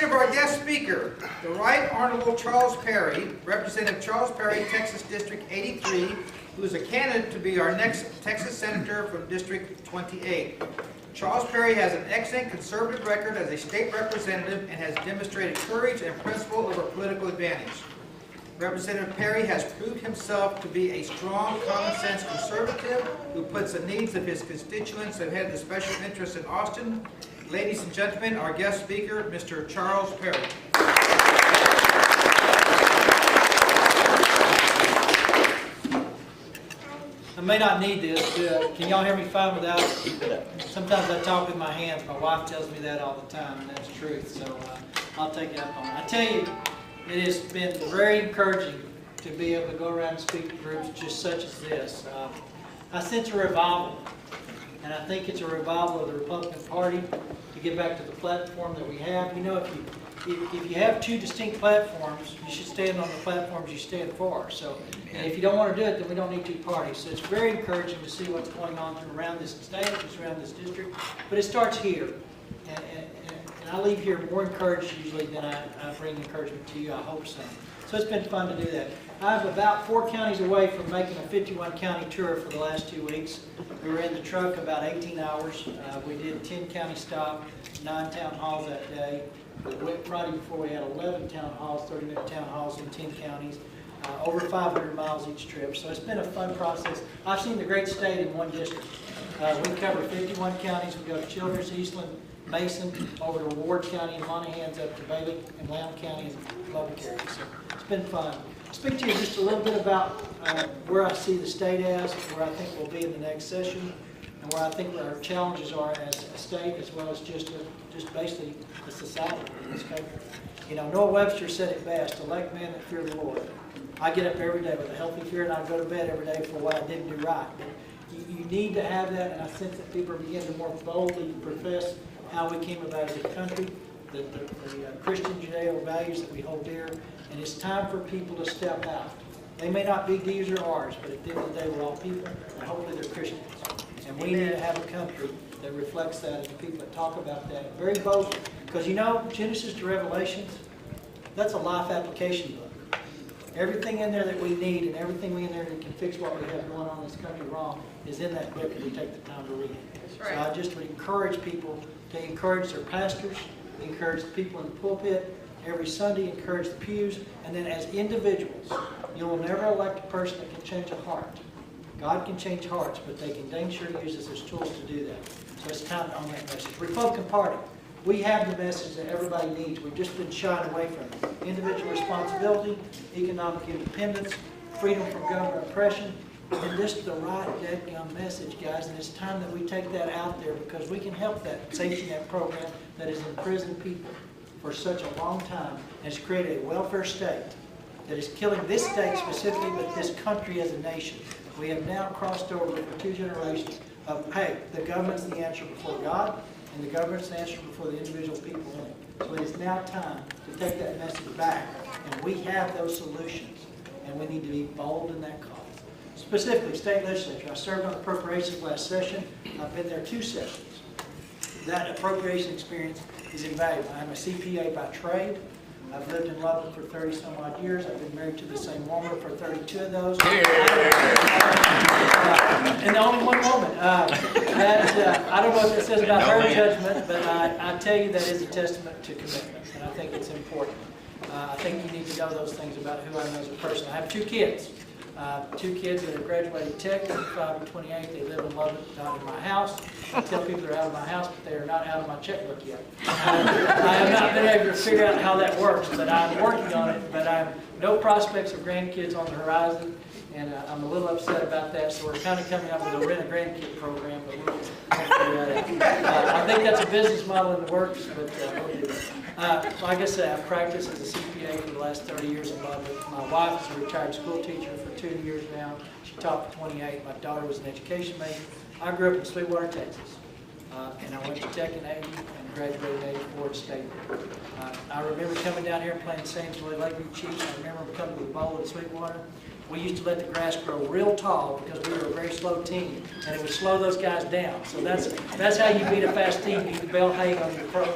introduction of our guest speaker, the Right Honorable Charles Perry, Representative Charles Perry, Texas District 83, who is a candidate to be our next Texas Senator from District 28. Charles Perry has an excellent conservative record as a state representative and has demonstrated courage and principle over political advantage. Representative Perry has proved himself to be a strong, common-sense conservative who puts the needs of his constituents ahead of the special interests in Austin. Ladies and gentlemen, our guest speaker, Mr. Charles Perry. I may not need this. Can y'all hear me fine without it? Sometimes I talk with my hands. My wife tells me that all the time, and that's the truth. So I'll take it up on it. I tell you, it has been very encouraging to be able to go around and speak to groups just such as this. I sense a revival, and I think it's a revival of the Republican Party to get back to the platform that we have. You know, if you have two distinct platforms, you should stand on the platforms you stand for. So, and if you don't want to do it, then we don't need two parties. So it's very encouraging to see what's going on around this state, around this district. But it starts here. And I leave here more encouraged usually than I bring encouragement to you. I hope so. So it's been fun to do that. I'm about 4 counties away from making a 51 county tour for the last 2 weeks. We were in the truck about 18 hours. We did 10 county stop, 9 town halls that day. Friday before we had 11 town halls, 30-minute town halls in 10 counties. Over 500 miles each trip. So it's been a fun process. I've seen the great state in one district. We cover 51 counties. We go to Childress, Eastland, Mason, over to Ward County and Monahans, up to Bailey and Lamb County and Lubbock area. So it's been fun. I'll speak to you just a little bit about where I see the state as, where I think we'll be in the next session, and where I think our challenges are as a state, as well as just basically a society in this country. You know, Noah Webster said it best: elect men that fear the Lord. I get up every day with a healthy fear, and I go to bed every day for what I didn't do right. But you need to have that, and I sense that people are beginning to more boldly profess how we came about as a country, the Christian Judeo values that we hold dear, and it's time for people to step out. They may not be D's or R's, but at the end of the day, we're all people, and hopefully they're Christians. And we need to have a country that reflects that, and the people that talk about that very boldly. Because you know, Genesis to Revelations, that's a life application book. Everything in there that we need and everything in there that can fix what we have going on in this country wrong is in that book if we take the time to read it. Right. So I just would encourage people to encourage their pastors, encourage the people in the pulpit, every Sunday encourage the pews, and then as individuals, you will never elect a person that can change a heart. God can change hearts, but they can dang sure use us as tools to do that. So it's time to own that message. Republican Party, we have the message that everybody needs. We've just been shied away from it. Individual responsibility, economic independence, freedom from government oppression, and this is the right dead-gum message, guys. And it's time that we take that out there because we can help that safety net program that has imprisoned people for such a long time and has created a welfare state that is killing this state specifically, but this country as a nation. We have now crossed over for 2 generations of, hey, the government's the answer before God, and the government's the answer before the individual people in it. So it is now time to take that message back, and we have those solutions, and we need to be bold in that cause. Specifically, state legislature. I served on appropriations last session. I've been there 2 sessions. That appropriation experience is invaluable. I'm a CPA by trade. I've lived in Lubbock for 30 some odd years. I've been married to the same woman for 32 of those. And only one woman. I don't know what that says about her judgment, but I tell you that is a testament to commitment, and I think it's important. I think you need to know those things about who I am as a person. I have 2 kids. 2 kids that have graduated tech, 25 and 28. They live in Lubbock, not in my house. I tell people they're out of my house, but they are not out of my checkbook yet. I have not been able to figure out how that works, but I'm working on it. But I have no prospects of grandkids on the horizon, and I'm a little upset about that. So we're kind of coming up with a rent-a-grandkid program, but we'll figure that out. I think that's a business model in the works, but we'll do it. Like I said, I've practiced as a CPA for the last 30 years in Lubbock. My wife is a retired school teacher for 2 years now. She taught for 28. My daughter was an education major. I grew up in Sweetwater, Texas, and I went to Tech in 80 and graduated in 84 at State. I remember coming down here and playing Samsonville, Lakeview Chiefs. I remember coming to the bowl at Sweetwater. We used to let the grass grow real tall because we were a very slow team, and it would slow those guys down. So that's how you beat a fast team. You bail hay on your pro.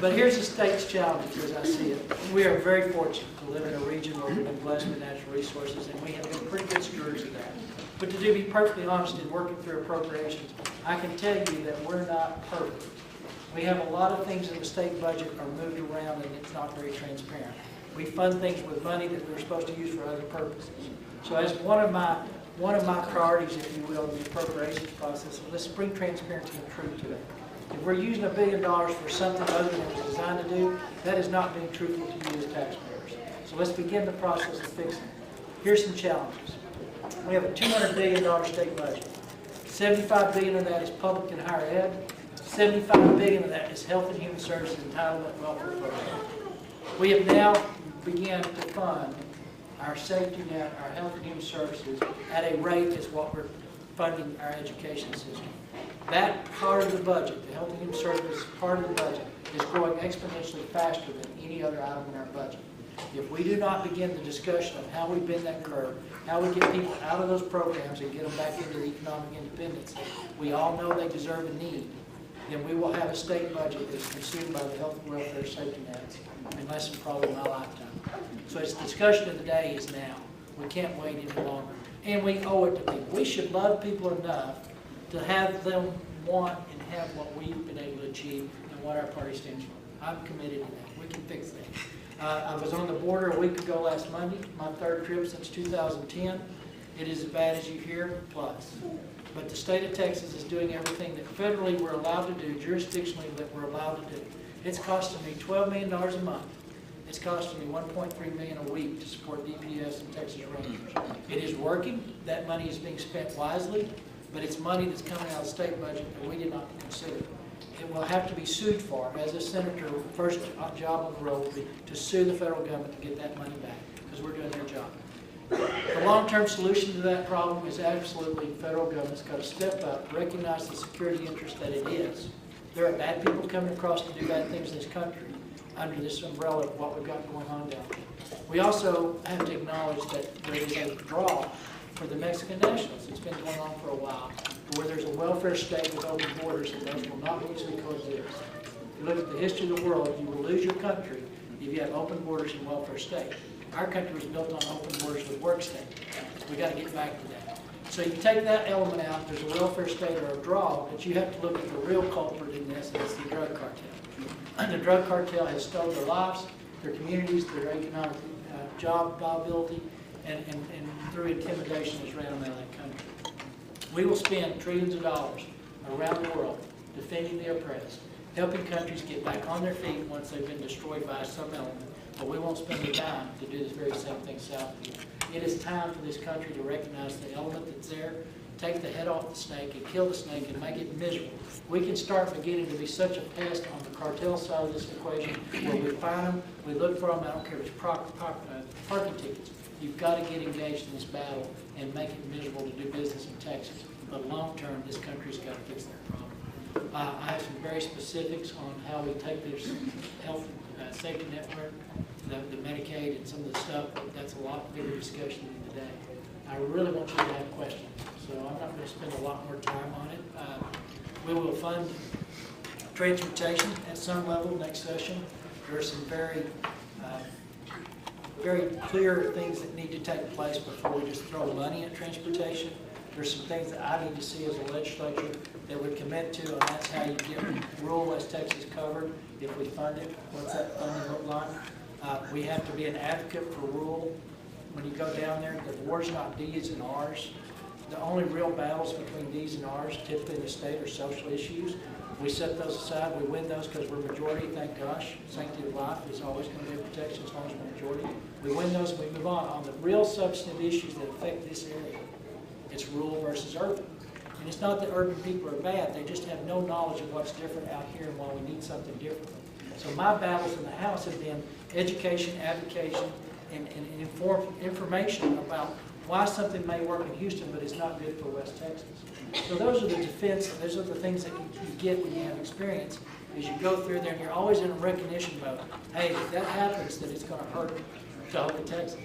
But here's the state's challenge as I see it. We are very fortunate to live in a region where we've been blessed with natural resources, and we have been pretty good stewards of that. But to be perfectly honest, in working through appropriations, I can tell you that we're not perfect. We have a lot of things in the state budget are moved around, and it's not very transparent. We fund things with money that we're supposed to use for other purposes. So as one of my priorities, if you will, in the appropriations process, let's bring transparency and truth to it. If we're using $1 billion for something other than it was designed to do, that is not being truthful to you as taxpayers. So let's begin the process of fixing it. Here's some challenges. We have a $200 billion state budget. $75 billion of that is public and higher ed. $75 billion of that is health and human services entitlement welfare program. We have now begun to fund our safety net, our health and human services at a rate as what we're funding our education system. That part of the budget, the health and human services part of the budget, is growing exponentially faster than any other item in our budget. If we do not begin the discussion of how we bend that curve, how we get people out of those programs and get them back into economic independence, we all know they deserve a need, then we will have a state budget that is consumed by the health and welfare safety nets in less than probably my lifetime. So its discussion of the day is now. We can't wait any longer. And we owe it to people. We should love people enough to have them want and have what we've been able to achieve and what our party stands for. I'm committed to that. We can fix that. I was on the border a week ago last Monday, my third trip since 2010. It is as bad as you hear, plus. But the state of Texas is doing everything that federally we're allowed to do, jurisdictionally that we're allowed to do. It's costing me $12 million a month. It's costing me $1.3 million a week to support DPS and Texas Rangers. It is working. That money is being spent wisely, but it's money that's coming out of the state budget that we did not consider. It will have to be sued for. As a senator, first job on the road will be to sue the federal government to get that money back, because we're doing their job. The long-term solution to that problem is absolutely the federal government's got to step up, recognize the security interest that it is. There are bad people coming across to do bad things in this country under this umbrella of what we've got going on down there. We also have to acknowledge that there is a draw for the Mexican nationals. It's been going on for a while, where there's a welfare state with open borders, and those will not mutually coexist. If you look at the history of the world, you will lose your country if you have open borders and welfare state. Our country was built on open borders with work state. We got to get back to that. So you take that element out, there's a welfare state or a draw, but you have to look at the real culprit in this, and it's the drug cartel. And the drug cartel has stolen their lives, their communities, their economic job viability, and through intimidation has ran them out of that country. We will spend trillions of dollars around the world defending the oppressed, helping countries get back on their feet once they've been destroyed by some element, but we won't spend the time to do this very same thing south of here. It is time for this country to recognize the element that's there, take the head off the snake and kill the snake and make it miserable. We can start beginning to be such a pest on the cartel side of this equation where we find them, we look for them, I don't care if it's parking tickets. You've got to get engaged in this battle and make it miserable to do business in Texas. But long term, this country's got to fix that problem. I have some very specifics on how we take this health safety network, the Medicaid and some of the stuff. That's a lot bigger discussion than today. I really want you to have questions, so I'm not going to spend a lot more time on it. We will fund transportation at some level next session. There are some very clear things that need to take place before we just throw money at transportation. There's some things that I need to see as a legislature that would commit to, and that's how you get rural West Texas covered if we fund it. What's that funding look like? We have to be an advocate for rural. When you go down there, the war's not D's and R's. The only real battles between D's and R's, typically in the state, are social issues. We set those aside. We win those because we're majority, thank gosh. Sanctity of life is always going to be a protection as long as we're majority. We win those and we move on. On the real substantive issues that affect this area, it's rural versus urban. And it's not that urban people are bad. They just have no knowledge of what's different out here and why we need something different. So my battles in the House have been education, advocation, and information about why something may work in Houston but it's not good for West Texas. So those are the defense, those are the things that you get when you have experience, is you go through there and you're always in a recognition mode. Hey, if that happens, then it's going to hurt Topeka, Texas.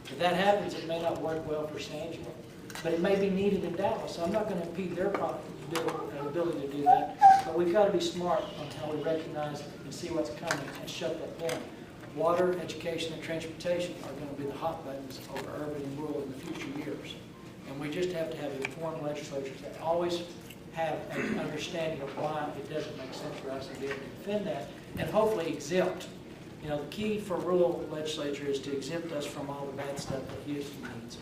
If that happens, it may not work well for San Angelo. but it may be needed in Dallas, so I'm not going to impede their ability to do that. But we've got to be smart on how we recognize and see what's coming and shut that down. Water, education, and transportation are going to be the hot buttons over urban and rural in the future years. And we just have to have informed legislatures that always have an understanding of why it doesn't make sense for us to be able to defend that, and hopefully exempt. You know, the key for rural legislature is to exempt us from all the bad stuff that Houston needs.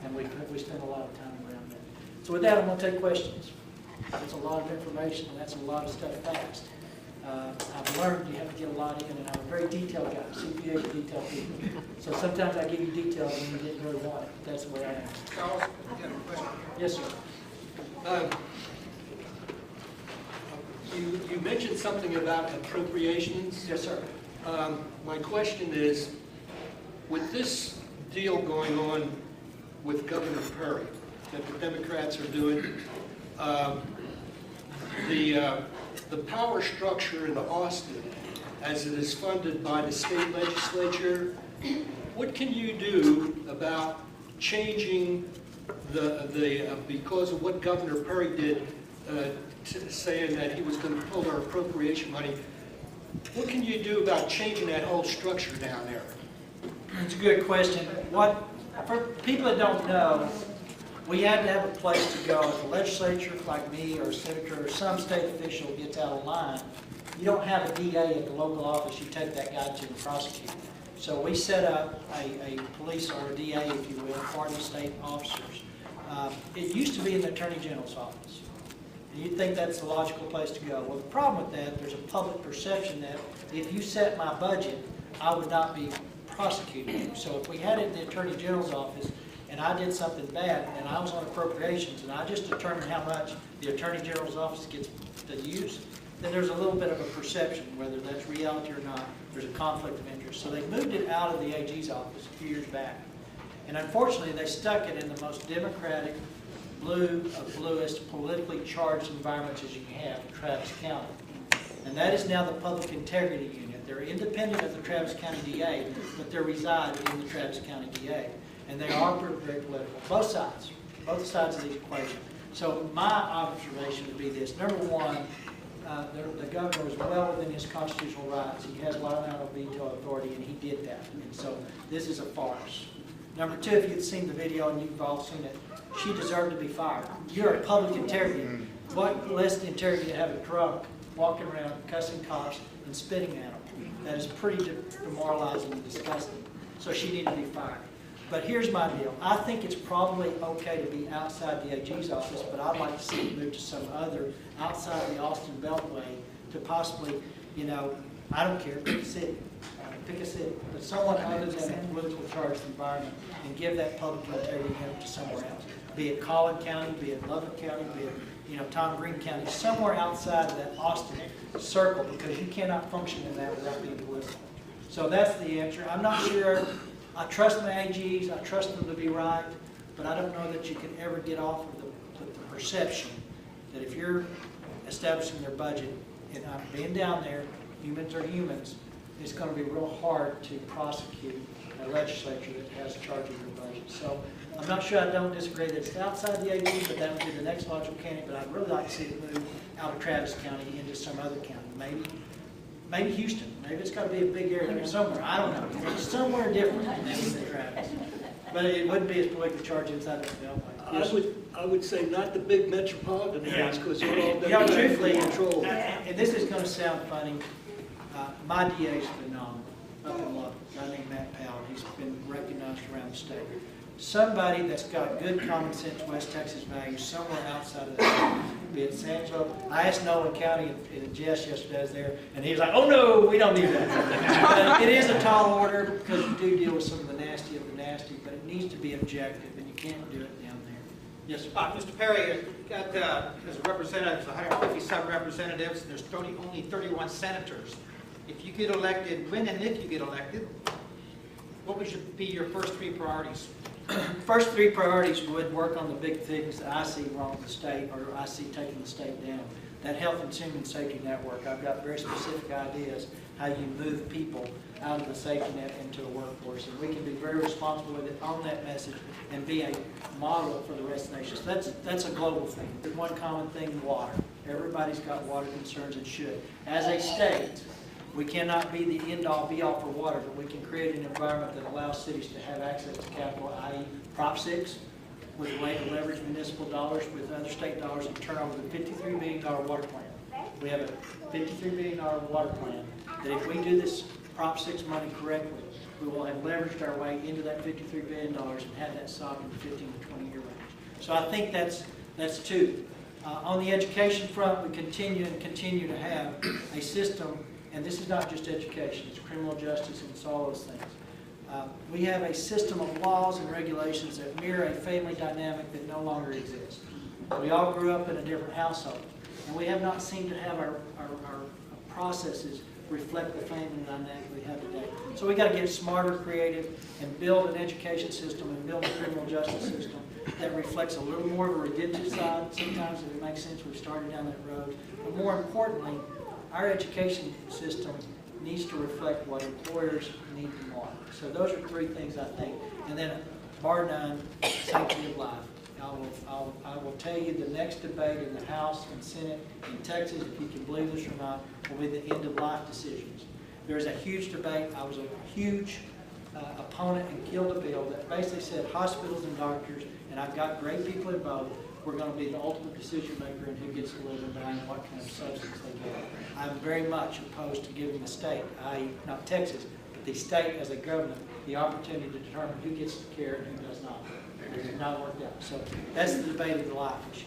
And we spend a lot of time around that. So with that, I'm going to take questions. That's a lot of information, and that's a lot of stuff fast. I've learned you have to get a lot in, and I'm a very detailed guy. CPAs are detailed people. So sometimes I give you details when you didn't really want it. That's the way I am. Charles, you have a question? Yes, sir. You mentioned something about appropriations. Yes, sir. My question is, with this deal going on with Governor Perry that the Democrats are doing, the power structure in Austin, as it is funded by the state legislature, what can you do about changing because of what Governor Perry did, saying that he was going to pull our appropriation money? What can you do about changing that whole structure down there? It's a good question. For people that don't know, we had to have a place to go. If a legislature like me or a senator or some state official gets out of line, you don't have a DA at the local office you take that guy to and prosecute. So we set up a police or a DA, if you will, for the state officers. It used to be in the Attorney General's office. And you'd think that's the logical place to go. Well, the problem with that, there's a public perception that if you set my budget, I would not be prosecuting you. So if we had it in the Attorney General's office and I did something bad and I was on appropriations and I just determined how much the Attorney General's office gets to use, then there's a little bit of a perception, whether that's reality or not, there's a conflict of interest. So they moved it out of the AG's office a few years back. And unfortunately, they stuck it in the most democratic, bluest, politically charged environments as you can have in Travis County. And that is now the Public Integrity Unit. They're independent of the Travis County DA, but they reside in the Travis County DA. And they are very political. Both sides of the equation. So my observation would be this. Number one, the governor is well within his constitutional rights. He has bilateral veto authority, and he did that. And so this is a farce. Number two, if you've seen the video, and you've all seen it, she deserved to be fired. You're a public integrity. What less than integrity to have a drunk walking around cussing cops and spitting at them? That is pretty demoralizing and disgusting. So she needed to be fired. But here's my deal. I think it's probably okay to be outside the AG's office, but I'd like to see it move to some other outside the Austin Beltway to possibly, you know, I don't care, pick a city. But someone other than a politically charged environment, and give that public integrity unit to somewhere else. Be it Collin County, be it Lubbock County, be it, you know, Tom Green County, somewhere outside of that Austin circle, because you cannot function in that without being political. So that's the answer. I'm not sure. I trust my AGs. I trust them to be right, but I don't know that you can ever get off of the perception that if you're establishing their budget, and I'm being down there, humans are humans, it's going to be real hard to prosecute a legislature that has charge of your budget. So I'm not sure, I don't disagree that it's outside the AG, but that would be the next logical candidate. But I'd really like to see it move out of Travis County into some other county. Maybe Houston. Maybe it's got to be a big area somewhere. I don't know. It's somewhere different than Travis. But it wouldn't be as politically charged inside the Beltway. I would say not the big metropolitan areas, because they're all truthfully, controlled. And this is going to sound funny. My DA is phenomenal up in Lubbock. A guy named Matt Powell. He's been recognized around the state. Somebody that's got good common sense West Texas values somewhere outside of that, be it Angelo. I asked Nolan County and Jess yesterday, I was there, and he was like, "Oh no, we don't need that." But it is a tall order because you do deal with some of the nasty of the nasty, but it needs to be objective, and you can't do it down there. Yes, sir. Mr. Perry, you got as a representative, 157 representatives, and there's only 31 senators. If you get elected, when and if you get elected, what would be your first three priorities? First three priorities would work on the big things that I see wrong with the state, or I see taking the state down. that health and human safety network. I've got very specific ideas how you move people out of the safety net into the workforce. And we can be very responsible with it on that message and be a model for the rest of the nation. So that's a global thing. One common thing, water. Everybody's got water concerns and should. As a state, we cannot be the end-all, be-all for water, but we can create an environment that allows cities to have access to capital, i.e. Prop 6, with a way to leverage municipal dollars with other state dollars and turn over the $53 billion water plan. We have a $53 billion water plan that if we do this Prop 6 money correctly, we will have leveraged our way into that $53 billion and have that solved in the 15 to 20 year range. So I think that's two. On the education front, we continue to have a system, and this is not just education, it's criminal justice and it's all those things. We have a system of laws and regulations that mirror a family dynamic that no longer exists. We all grew up in a different household, and we have not seemed to have our processes reflect the family dynamic we have today. So we got to get smarter, creative, and build an education system and build a criminal justice system that reflects a little more of a redemptive side. Sometimes if it makes sense, we've started down that road. But more importantly, our education system needs to reflect what employers need and want. So those are three things I think. And then bar none, sanctity of life. I will tell you the next debate in the House and Senate in Texas, if you can believe this or not, will be the end of life decisions. There's a huge debate. I was a huge opponent and killed a bill that basically said hospitals and doctors, and I've got great people involved, we're going to be the ultimate decision maker in who gets to live and die and what kind of substance they get. I'm very much opposed to giving the state, i.e. not Texas, but the state as a government, the opportunity to determine who gets the care and who does not. It has not worked out. So that's the debate of the life issue.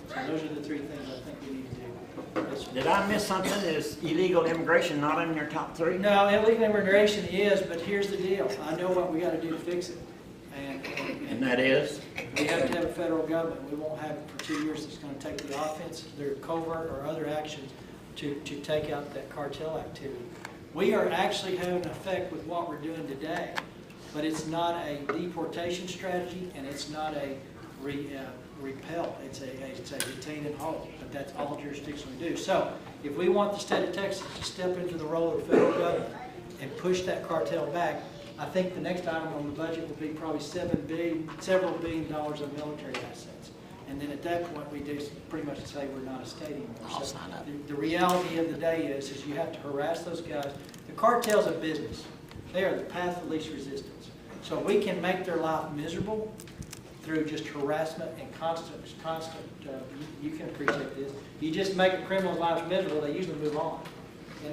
So those are the three things I think we need to do. Did I miss something? Is illegal immigration not in your top three? No, illegal immigration is, but here's the deal. I know what we got to do to fix it. And that is? We have to have a federal government. We won't have it for 2 years. It's going to take the offense, their covert or other actions to take out that cartel activity. We are actually having an effect with what we're doing today, but it's not a deportation strategy and it's not a repel. It's a retain and hold, but that's all jurisdictions do. So if we want the state of Texas to step into the role of the federal government and push that cartel back, I think the next item on the budget will be probably several billion dollars of military assets. And then at that point, we do pretty much say we're not a state anymore. So the reality of the day is you have to harass those guys. The cartel's a business. They are the path of least resistance. So we can make their life miserable through just harassment and constant, you can appreciate this. You just make a criminal's life miserable, they usually move on.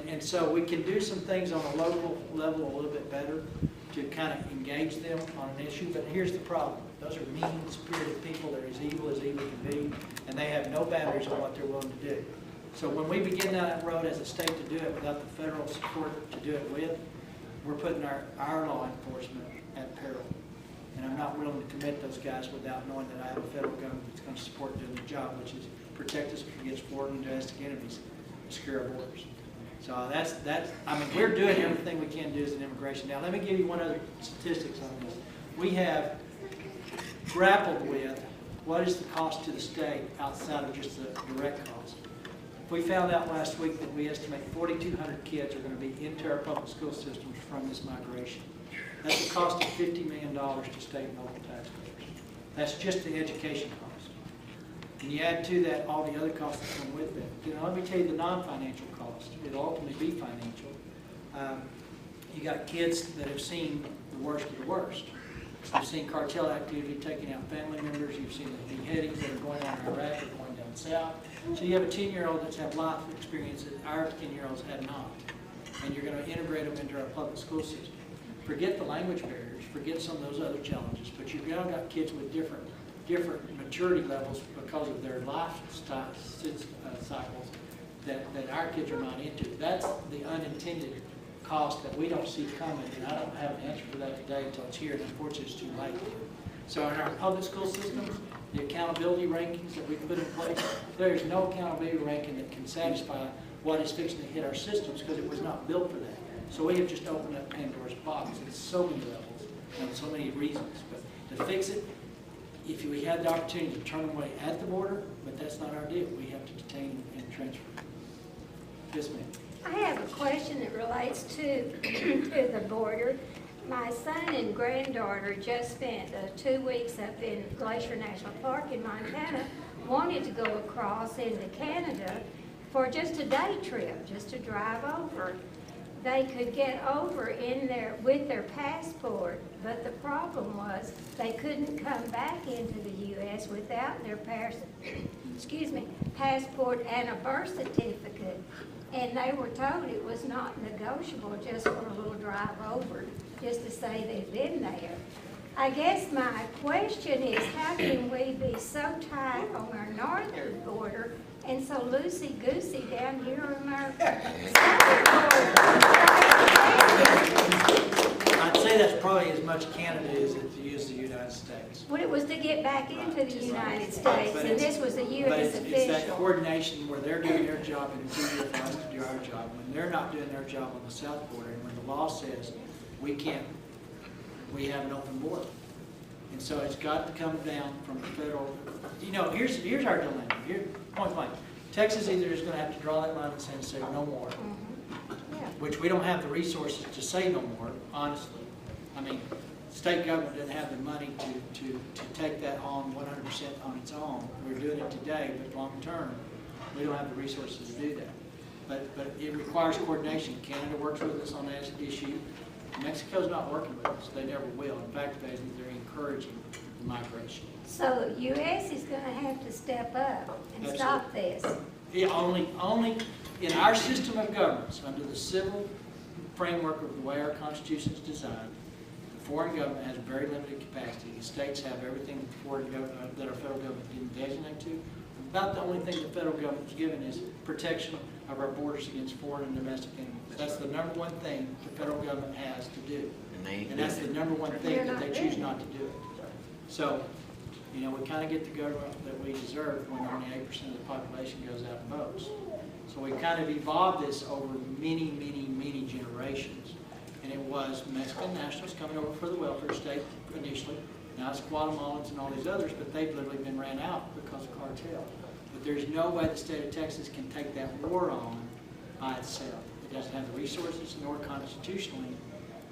And so we can do some things on a local level a little bit better to kind of engage them on an issue, but here's the problem. Those are mean-spirited people. They're as evil can be, and they have no boundaries on what they're willing to do. So when we begin down that road as a state to do it without the federal support to do it with, we're putting our law enforcement at peril. And I'm not willing to commit those guys without knowing that I have a federal government that's going to support doing the job, which is protect us against foreign and domestic enemies, secure our borders. So I mean, we're doing everything we can do as an immigration. Now, let me give you one other statistics on this. We have grappled with what is the cost to the state outside of just the direct cost. We found out last week that we estimate 4,200 kids are going to be into our public school systems from this migration. That's a cost of $50 million to state and local taxpayers. That's just the education cost. And you add to that all the other costs that come with that. Let me tell you the non-financial cost. It'll ultimately be financial. You got kids that have seen the worst of the worst. You've seen cartel activity taking out family members. You've seen the beheadings that are going on in Iraq or going down south. So you have a 10-year-old that's had life experience that our 10-year-olds had not. And you're going to integrate them into our public school system. Forget the language barriers. Forget some of those other challenges. But you've now got kids with different maturity levels because of their lifestyle cycles that our kids are not into. That's the unintended cost that we don't see coming, and I don't have an answer for that today until it's here, and unfortunately it's too late. So in our public school systems, the accountability rankings that we put in place, there is no accountability ranking that can satisfy what is fixing to hit our systems because it was not built for that. So we have just opened up Pandora's box in so many levels and so many reasons. But to fix it, if we had the opportunity to turn them away at the border, but that's not our deal. We have to detain and transfer. Yes, ma'am. I have a question that relates to, to the border. My son and granddaughter just spent 2 weeks up in Glacier National Park in Montana, wanted to go across into Canada for just a day trip, just to drive over. They could get over in there with their passport, but the problem was they couldn't come back into the U.S. without their passport and a birth certificate. And they were told it was not negotiable just for a little drive over, just to say they've been there. I guess my question is, how can we be so tight on our northern border and so loosey-goosey down here on our southern border? I'd say that's probably as much Canada as it is the United States. Well, it was to get back into the United States, But and it's- this was a But U.S. it's that official. coordination where they're doing their job and it's easier for us to do our job. When they're not doing their job on the south border, and when the law says we can't, we have an open border. And so it's got to come down from the federal, you know, here's our dilemma. Here, point blank. Texas either is going to have to draw that line and say no more, Yeah. which we don't have the resources to say no more, honestly. I mean, state government doesn't have the money to take that on 100% on its own. We're doing it today, but long term, we don't have the resources to do that. But it requires coordination. Canada works with us on that issue. Mexico's not working with us. They never will. In fact, they're encouraging migration. So the U.S. is going to have to step up and stop this. Yeah, only in our system of governments, under the civil framework of the way our Constitution is designed, the foreign government has very limited capacity. The states have everything that our federal government didn't designate to. About the only thing the federal government's given is protection of our borders against foreign and domestic enemies. That's the number one thing the federal government has to do. And that's the number one thing that they choose not to do it. So, you know, we kind of get the government that we deserve when only 8% of the population goes out and votes. So we kind of evolved this over many, many, many generations. And it was Mexican nationals coming over for the welfare state initially. Now it's Guatemalans and all these others, but they've literally been ran out because of cartel. But there's no way the state of Texas can take that war on by itself. It doesn't have the resources, nor constitutionally.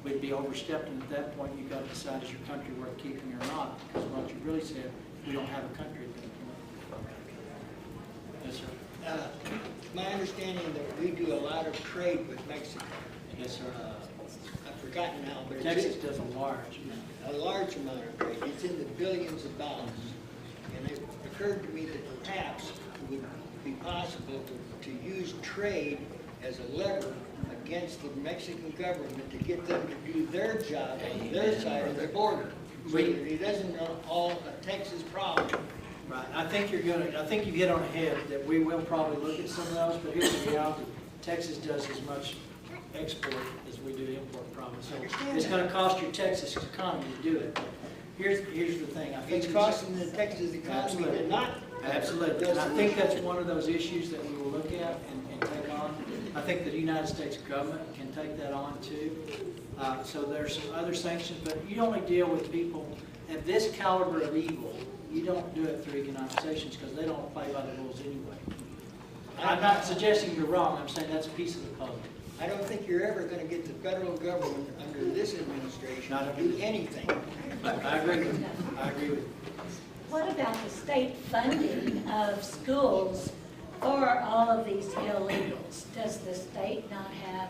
We'd be overstepped, and at that point you've got to decide is your country worth keeping or not, because what you really said, we don't have a country at that point. Yes, sir. My understanding that we do a lot of trade with Mexico. Yes, sir. I've forgotten now, but Texas it's does a large amount. a large amount of trade. It's in the billions of dollars. And it occurred to me that perhaps it would be possible to use trade as a lever against the Mexican government to get them to do their job on their side of the border. So that it isn't all a Texas problem. Right. I think you've hit on the head that we will probably look at some of those, but here's the reality. Texas does as much export as we do import probably. So it's going to cost your Texas economy to do it. Here's the thing. I think It's costing the Texas economy to not. Absolutely. And I think that's one of those issues that we will look at and take on. I think the United States government can take that on too. So there's some other sanctions, but you only deal with people at this caliber of evil. You don't do it through economic sanctions because they don't play by the rules anyway. I'm not suggesting you're wrong. I'm saying that's a piece of the puzzle. I don't think you're ever going to get the federal government under this administration to do anything. I agree with you. I agree with you. What about the state funding of schools for all of these illegals? Does the state not have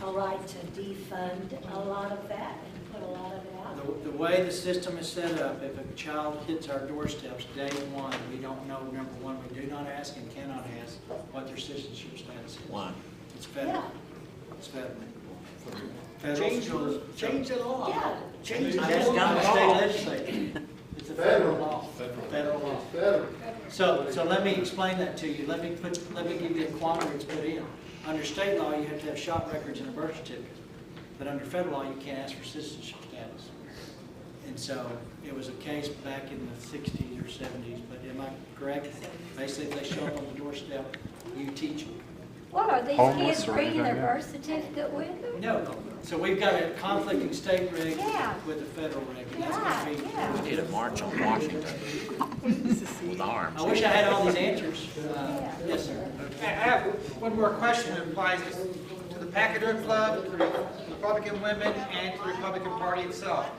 a right to defund a lot of that and put a lot of it out? The way the system is set up, if a child hits our doorsteps day one, we don't know, number one, we do not ask and cannot ask what their citizenship status is. Why? It's federal. Yeah. It's federal. Federal schools. Change the law. Yeah. Change the I just got the law. state legislature. It's a federal law. Federal law. So let me explain that to you. Let me give you the quandary it's put in. Under state law, you have to have shop records and a birth certificate. But under federal law, you can't ask for citizenship status. And so it was a case back in the 60s or 70s, but am I correct? Basically, if they show up on the doorstep, you teach them. What, are these Homeless kids or bringing their anything, birth certificate with them? No. So we've got a conflicting state reg Yeah. with the federal reg. And that's Right, going to be yeah. get a march on Washington with arms. I wish I had all these answers. Yes, sir. I have one more question that applies to the Pachyderm Club, to the Republican women, and to the Republican Party itself.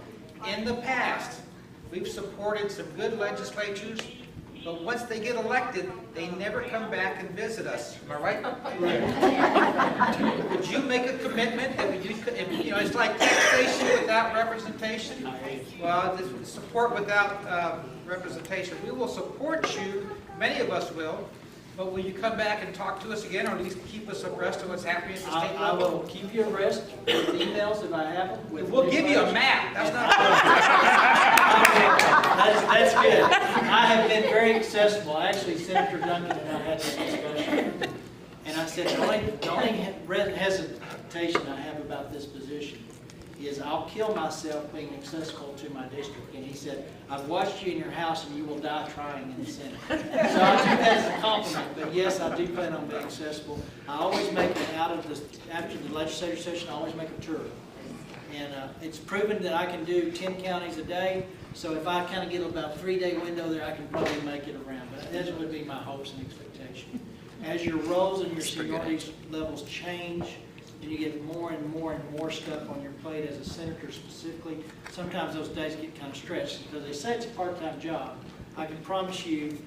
In the past, we've supported some good legislatures, but once they get elected, they never come back and visit us. Am I right? Would you make a commitment that we do, you know, it's like taxation without representation? Well, this is support without representation. We will support you, many of us will, but will you come back and talk to us again, or at least keep us abreast of what's happening at the state I level? will keep you abreast with emails if I have them. We'll give you a map. That's not. That's good. I have been very accessible. Actually, Senator Duncan and I had this discussion. And I said, the only hesitation I have about this position is I'll kill myself being accessible to my district. And he said, I've watched you in your house and you will die trying in the Senate. So I took that as a compliment. But yes, I do plan on being accessible. I always make it after the legislative session, I always make a tour. And it's proven that I can do 10 counties a day. So if I kind of get about a 3-day window there, I can probably make it around. But that would be my hopes and expectation. As your roles and your seniority levels change, and you get more and more stuff on your plate as a senator specifically, sometimes those days get kind of stretched because they say it's a part-time job. I can promise you,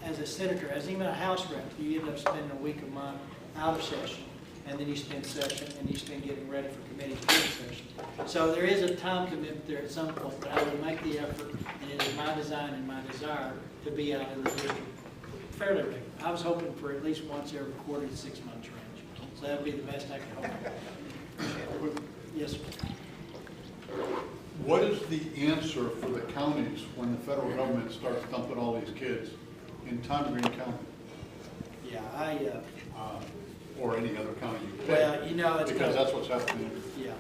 as a senator, as even a House rep, you end up spending a week, a month out of session, and then you spend session, and you spend getting ready for committee session. So there is a time commitment there at some point, but I will make the effort, and it is my design and my desire to be out in the district fairly regular. I was hoping for at least once every quarter to 6 months range. So that would be the best I could hope. Yes, sir. What is the answer for the counties when the federal government starts dumping all these kids in Tom Green County? Yeah, or any other county you pick? well, you know, it's because that's what's happening. Yeah,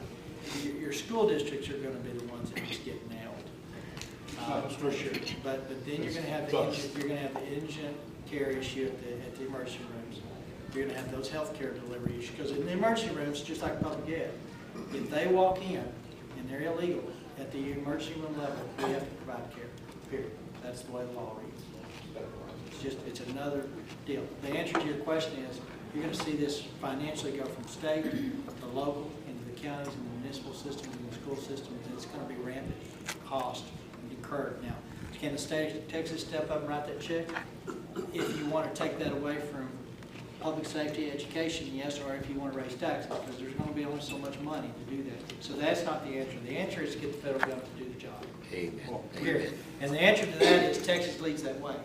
your school districts are going to be the ones that just get nailed, for sure. But then you're going to have the indigent care issue at the emergency rooms. You're going to have those health care delivery issues because in the emergency rooms, just like public ed, if they walk in and they're illegal at the emergency room level, we have to provide care. Period. That's the way the law reads. It's another deal. The answer to your question is you're going to see this financially go from state to local into the counties and the municipal systems and the school systems, and it's going to be rampant cost incurred. Now, can the state of Texas step up and write that check? If you want to take that away from public safety education, yes, or if you want to raise taxes, because there's going to be only so much money to do that. So that's not the answer. The answer is to get the federal government to do the job. Amen. Period. And the answer to that is Texas leads that way.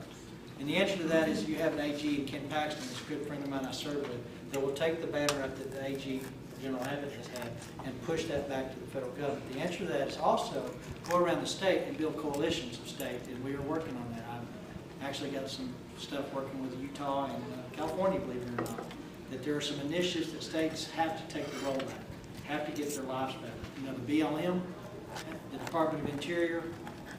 And the answer to that is you have an AG, and Ken Paxton, is a good friend of mine I serve with, that will take the banner up that the AG, General Abbott, has had and push that back to the federal government. The answer to that is also go around the state and build coalitions of states, and we are working on that. I've actually got some stuff working with Utah and California, believe it or not, that there are some initiatives that states have to take the role back, have to get their lives back. You know, the BLM, the Department of Interior,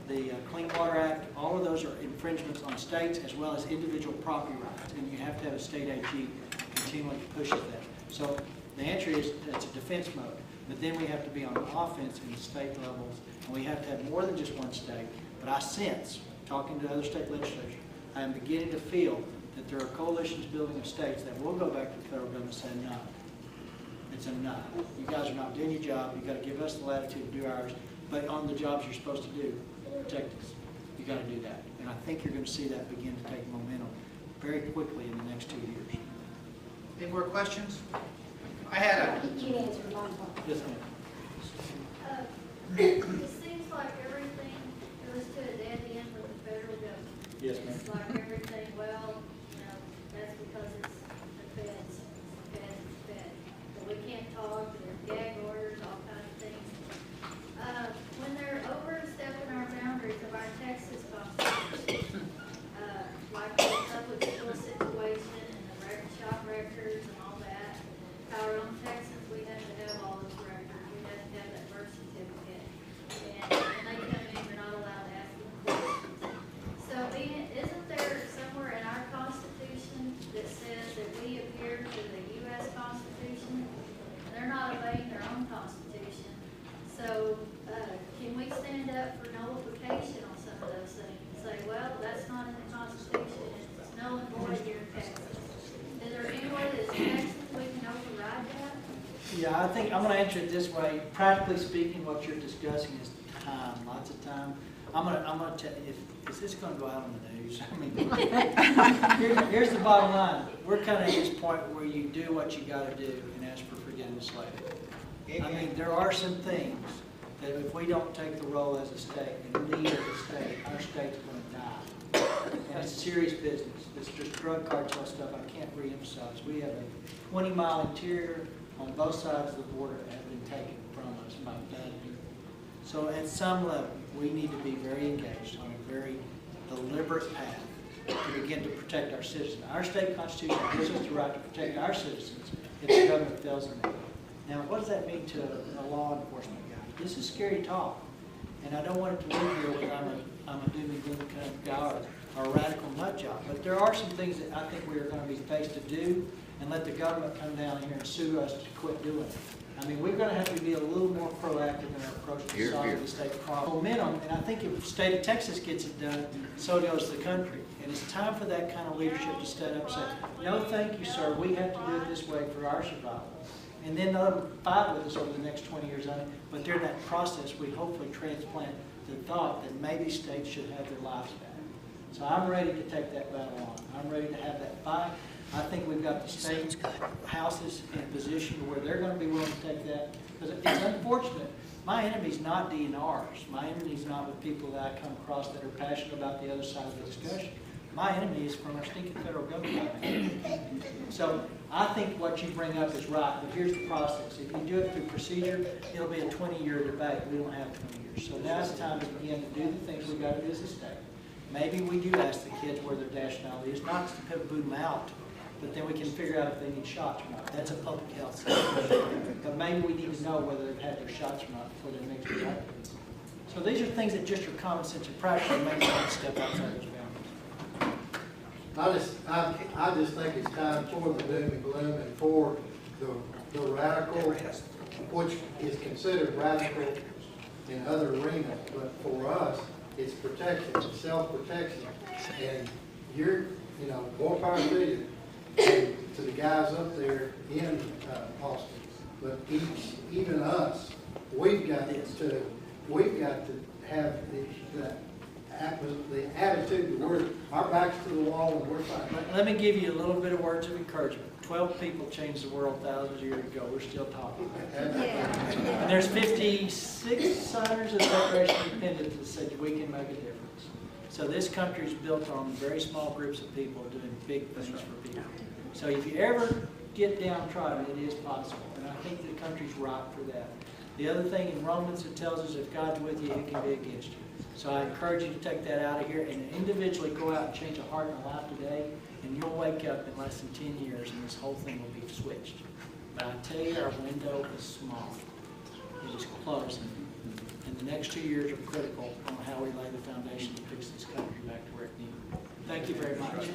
the Clean Water Act, all of those are infringements on states as well as individual property rights, and you have to have a state AG continually push at that. So the answer is it's a defense mode, but then we have to be on offense in the state levels, and we have to have more than just one state. But I sense, talking to other state legislatures, I am beginning to feel that there are coalitions building of states that will go back to the federal government and say, no, it's a no. You guys are not doing your job. You've got to give us the latitude to do ours, but on the jobs you're supposed to do, protect us. You've got to do that. And I think you're going to see that begin to take momentum very quickly in the next 2 years. Any more questions? I had a, You answered my part. Yes, ma'am. It seems like everything goes to a dead end with the federal government. Yes, ma'am. It's like everything, well, you know, that's because it's the feds, it's fed. But we can't talk, there's gag orders, all kinds of things. When they're overstepping our boundaries of our Texas constitution, like the public school situation and the shop records and all that, our own Texans, we have to have all those records. We have to have that birth certificate. Yeah, I think I'm going to answer it this way. Practically speaking, what you're discussing is time, lots of time. I'm gonna tell you, is this going to go out on the news? I mean, here's the bottom line. We're kind of at this point where you do what you got to do and ask for forgiveness later. I mean, there are some things that if we don't take the role as a state and lead as a state, our state's going to die. And it's serious business. It's just drug cartel stuff. I can't reemphasize. We have a 20-mile interior on both sides of the border that have been taken from us by bad people. So at some level, we need to be very engaged on a very deliberate path to begin to protect our citizens. Our state constitution gives us the right to protect our citizens if the government fails in that. Now, what does that mean to a law enforcement guy? This is scary talk, and I don't want it to leave here with I'm a doom and gloom kind of guy or a radical nut job. But there are some things that I think we are going to be faced to do, and let the government come down here and sue us to quit doing it. I mean, we're going to have to be a little more proactive in our approach to solving the state problem. Momentum, and I think if the state of Texas gets it done, so does the country. And it's time for that kind of leadership to stand up and say, no, thank you, sir. We have to do it this way for our survival. And then let them fight with us over the next 20 years on it. But during that process, we hopefully transplant the thought that maybe states should have their lives back. So I'm ready to take that battle on. I'm ready to have that fight. I think we've got the state houses in a position where they're going to be willing to take that. Because it's unfortunate. My enemy's not DNRs. My enemy's not with people that I come across that are passionate about the other side of the discussion. My enemy is from our stinking federal government. So I think what you bring up is right, but here's the process. If you do it through procedure, it'll be a 20-year debate. We don't have 20 years. So now it's time to begin to do the things we've got to do as a state. Maybe we do ask the kids where their nationality is, not to boot them out, but then we can figure out if they need shots or not. That's a public health situation. But maybe we need to know whether they've had their shots or not before they make the right. So these are things that just are common sense and practical make sense step outside those boundaries. I just think it's time for the doom and gloom and for the radical, which is considered radical in other arenas, but for us, it's protection, it's self-protection. And more power to you, to the guys up there in Austin. But even us, we've got to have the attitude that our backs to the wall and we're fighting. Let me give you a little bit of words of encouragement. 12 people changed the world thousands of years ago. We're still talking. And there's 56 signers of the Declaration of Independence that said we can make a difference. So this country is built on very small groups of people doing big things for people. So if you ever get downtrodden, it is possible. And I think the country's ripe for that. The other thing in Romans, it tells us if God's with you, He can be against you. So I encourage you to take that out of here and individually go out and change a heart and a life today, and you'll wake up in less than 10 years and this whole thing will be switched. But I tell you, our window is small. It is closing. And the next 2 years are critical on how we lay the foundation to fix this country back to where it needs. Thank you very much.